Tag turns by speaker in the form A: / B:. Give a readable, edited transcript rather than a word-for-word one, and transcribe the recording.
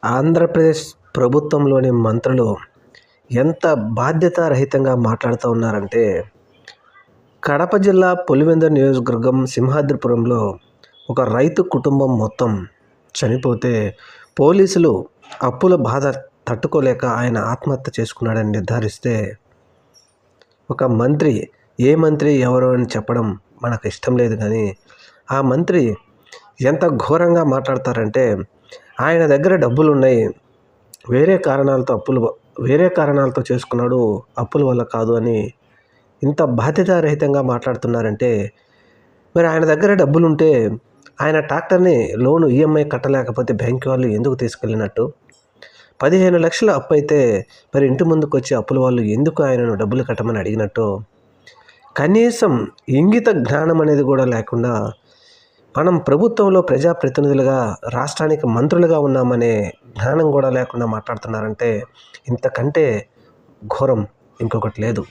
A: ఆంధ్రప్రదేశ్ ప్రభుత్వంలోని మంత్రులు ఎంత బాధ్యతారహితంగా మాట్లాడుతూ ఉన్నారంటే, కడప జిల్లా పులివెందుల నియోజకవర్గం సింహాద్రిపురంలో ఒక రైతు కుటుంబం మొత్తం చనిపోతే పోలీసులు అప్పుల బాధ తట్టుకోలేక ఆయన ఆత్మహత్య చేసుకున్నాడని నిర్ధారిస్తే, ఒక మంత్రి, ఏ మంత్రి ఎవరు అని చెప్పడం మనకు ఇష్టం లేదు, కానీ ఆ మంత్రి ఎంత ఘోరంగా మాట్లాడతారంటే, ఆయన దగ్గర డబ్బులు ఉన్నాయి, వేరే కారణాలతో చేసుకున్నాడు, అప్పుల వల్ల కాదు అని ఇంత బాధ్యతారహితంగా మాట్లాడుతున్నారంటే, మరి ఆయన దగ్గర డబ్బులుంటే ఆయన ట్రాక్టర్ని లోను ఈఎంఐ కట్టలేకపోతే బ్యాంక్ వాళ్ళు ఎందుకు తీసుకెళ్ళినట్టు? 15 లక్షల అప్పు అయితే మరి ఇంటి ముందుకు వచ్చి అప్పుల వాళ్ళు ఎందుకు ఆయనను డబ్బులు కట్టమని అడిగినట్టు? కనీసం ఇంగిత జ్ఞానం అనేది కూడా లేకుండా, మనం ప్రభుత్వంలో ప్రజాప్రతినిధులుగా, రాష్ట్రానికి మంత్రులుగా ఉన్నామనే జ్ఞానం కూడా లేకుండా మాట్లాడుతున్నారంటే, ఇంతకంటే ఘోరం ఇంకొకటి లేదు.